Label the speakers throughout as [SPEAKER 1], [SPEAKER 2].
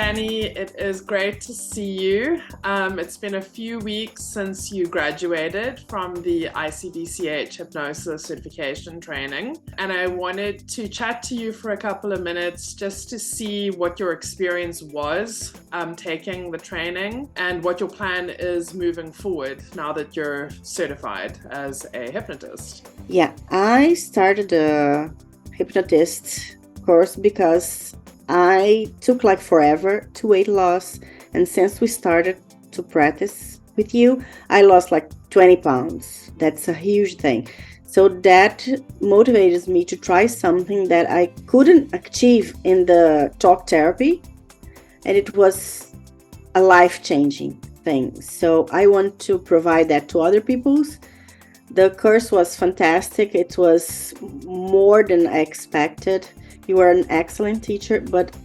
[SPEAKER 1] Danny, it is great to see you. It's been a few weeks since you graduated from the ICBCH Hypnosis certification training, and I wanted to chat to you for a couple of minutes just to see what your experience was taking the training and what your plan is moving forward now that you're certified as a hypnotist.
[SPEAKER 2] Yeah, I started a hypnotist course because I took like forever to weight loss, and since we started to practice with you, I lost like 20 pounds. That's a huge thing. So that motivated me to try something that I couldn't achieve in the talk therapy, and it was a life-changing thing. So I want to provide that to other people. The course was fantastic. It was more than I expected. You are an excellent teacher, but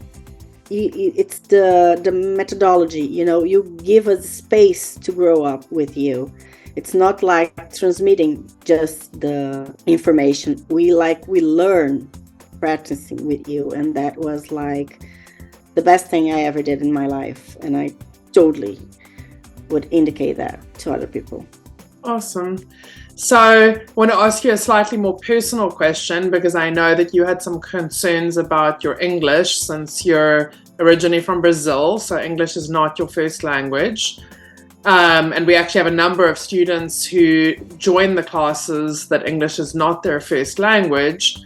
[SPEAKER 2] it's the methodology, you give us space to grow up with you. It's not like transmitting just the information. We learn practicing with you, and that was like the best thing I ever did in my life. And I totally would indicate that to other people.
[SPEAKER 1] Awesome. So I want to ask you a slightly more personal question, because I know that you had some concerns about your English since you're originally from Brazil, so English is not your first language. And we actually have a number of students who join the classes that English is not their first language.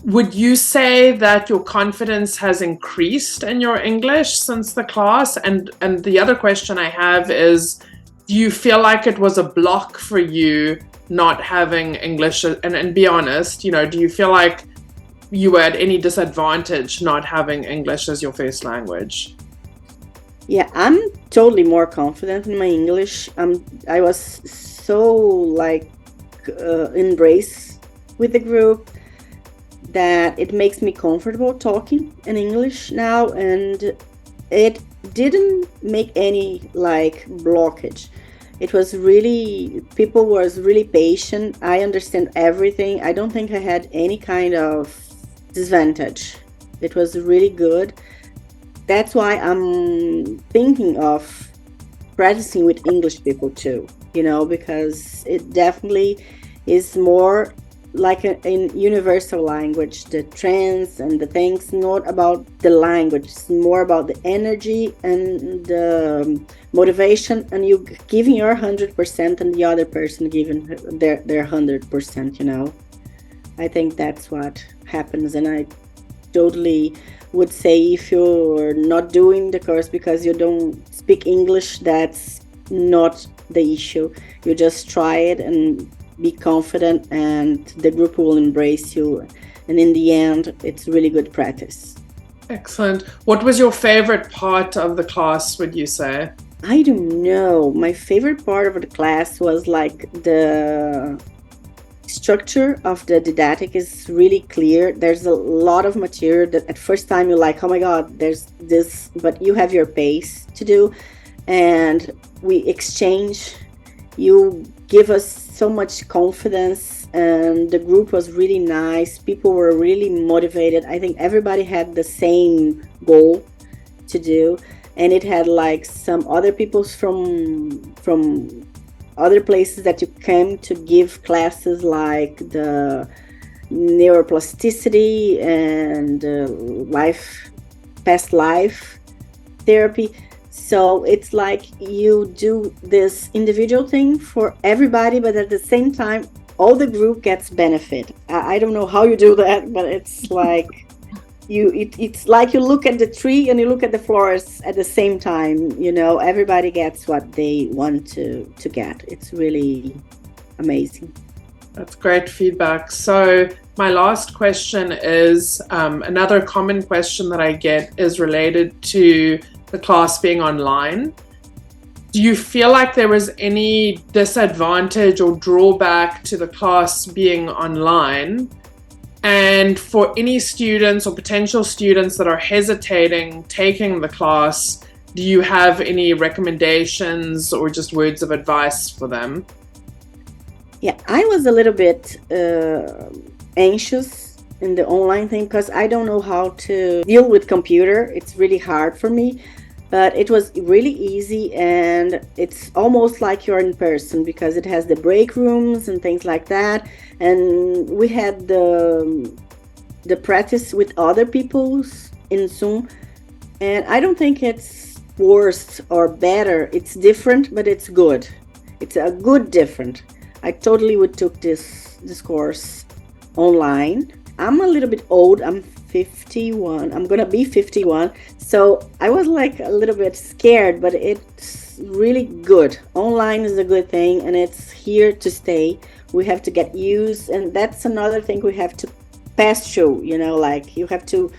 [SPEAKER 1] Would you say that your confidence has increased in your English since the class? And the other question I have is, do you feel like it was a block for you not having English? And be honest, do you feel like you were at any disadvantage not having English as your first language?
[SPEAKER 2] Yeah, I'm totally more confident in my English. I was so embraced with the group that it makes me comfortable talking in English now, and it didn't make any blockage. It was really, people was really patient. I understand everything. I don't think I had any kind of disadvantage. It was really good. That's why I'm thinking of practicing with English people too, because it definitely is more like a universal language. The trends and the things, not about the language, it's more about the energy and the motivation, and you giving your 100% and the other person giving their 100%. I think that's what happens, and I totally would say, if you're not doing the course because you don't speak English, that's not the issue. You just try it and be confident, and the group will embrace you, and in the end it's really good practice.
[SPEAKER 1] Excellent. What was your favorite part of the class, would you say?
[SPEAKER 2] I don't know. My favorite part of the class was the structure of the didactic is really clear. There's a lot of material that at first time you're like, oh my god, there's this, but you have your pace to do, and we exchange. You give us so much confidence, and the group was really nice. People were really motivated. I think everybody had the same goal to do, and it had some other people from other places that you came to give classes, like the neuroplasticity and past life therapy. So it's like you do this individual thing for everybody, but at the same time, all the group gets benefit. I don't know how you do that, but it's like it's like you look at the tree and you look at the flowers at the same time. Everybody gets what they want to get. It's really amazing.
[SPEAKER 1] That's great feedback. So my last question is, another common question that I get is related to the class being online. Do you feel like there was any disadvantage or drawback to the class being online? And for any students or potential students that are hesitating taking the class, do you have any recommendations or just words of advice for them?
[SPEAKER 2] Yeah, I was a little bit anxious in the online thing because I don't know how to deal with computer. It's really hard for me. But it was really easy, and it's almost like you're in person because it has the break rooms and things like that. And we had the practice with other people in Zoom. And I don't think it's worse or better. It's different, but it's good. It's a good different. I totally would took this course online. I'm a little bit old. I'm 51. I'm gonna be 51. So I was like a little bit scared, but it's really good. Online is a good thing, and it's here to stay. We have to get used, and that's another thing we have to pass through. Like you have to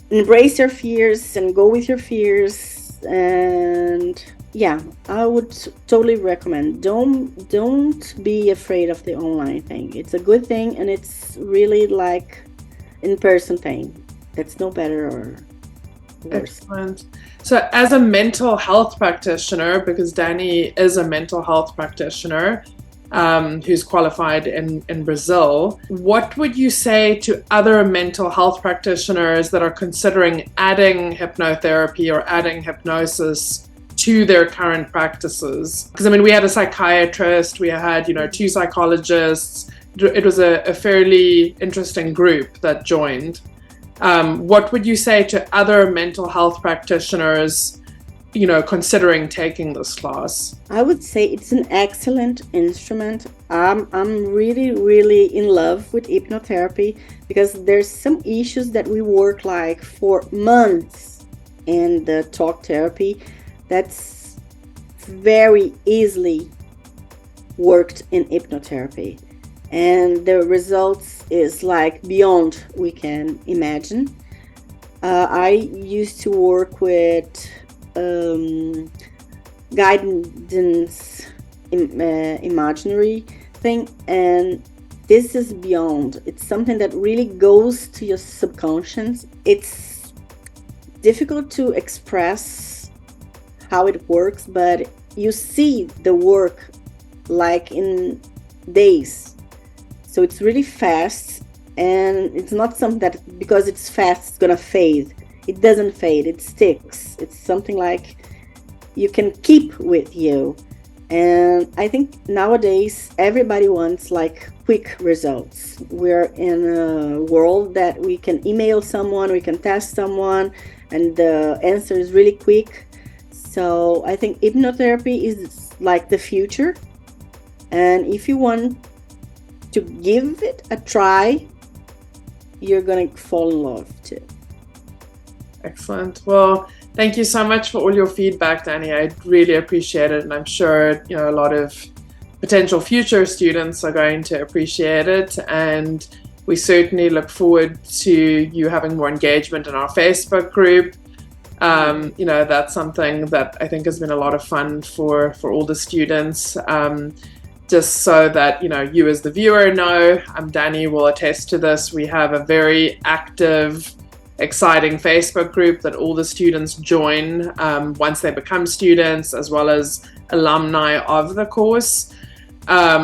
[SPEAKER 2] embrace your fears and go with your fears. And yeah, I would totally recommend. Don't be afraid of the online thing. It's a good thing, and it's really like in-person thing. That's no better or worse.
[SPEAKER 1] Excellent. So as a mental health practitioner, because Dani is a mental health practitioner who's qualified in Brazil, what would you say to other mental health practitioners that are considering adding hypnotherapy or adding hypnosis to their current practices? Because we had a psychiatrist, we had, two psychologists. It was a fairly interesting group that joined. What would you say to other mental health practitioners, considering taking this class?
[SPEAKER 2] I would say it's an excellent instrument. I'm really, really in love with hypnotherapy because there's some issues that we work like for months in the talk therapy that's very easily worked in hypnotherapy. And the results is like beyond we can imagine. I used to work with guidance imaginary thing, and this is beyond. It's something that really goes to your subconscious. It's difficult to express how it works, but you see the work like in days. So it's really fast, and it's not something that because it's fast it's gonna fade. It doesn't fade, it sticks. It's something like you can keep with you. And I think nowadays everybody wants like quick results. We're in a world that we can email someone, we can test someone, and the answer is really quick. So I think hypnotherapy is like the future. And if you want to give it a try, you're gonna fall in love too.
[SPEAKER 1] Excellent. Well, thank you so much for all your feedback, Dani. I really appreciate it, and I'm sure a lot of potential future students are going to appreciate it. And we certainly look forward to you having more engagement in our Facebook group. That's something that I think has been a lot of fun for all the students. Just so that you as the viewer know, Dani will attest to this. We have a very active, exciting Facebook group that all the students join once they become students, as well as alumni of the course,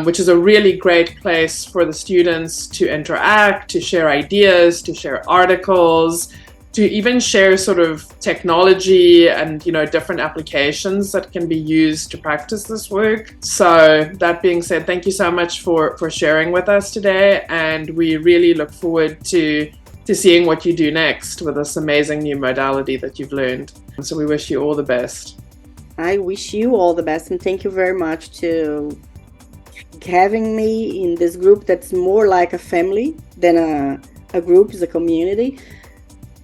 [SPEAKER 1] which is a really great place for the students to interact, to share ideas, to share articles, to even share sort of technology and different applications that can be used to practice this work. So that being said, thank you so much for sharing with us today, and we really look forward to seeing what you do next with this amazing new modality that you've learned. So we wish you all the best.
[SPEAKER 2] I wish you all the best, and thank you very much to having me in this group that's more like a family than a group, is a community.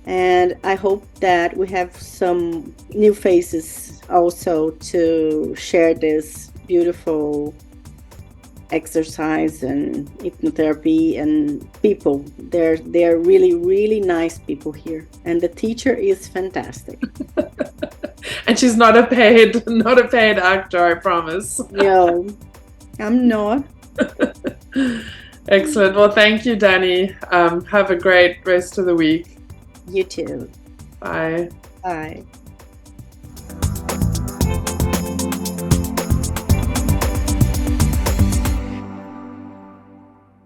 [SPEAKER 2] And I hope that we have some new faces also to share this beautiful exercise and hypnotherapy, and people. They're really, really nice people here. And the teacher is fantastic.
[SPEAKER 1] And she's not a paid actor, I promise.
[SPEAKER 2] No, I'm not.
[SPEAKER 1] Excellent. Well, thank you, Dani. Have a great rest of the week.
[SPEAKER 2] You too.
[SPEAKER 1] Bye.
[SPEAKER 2] Bye.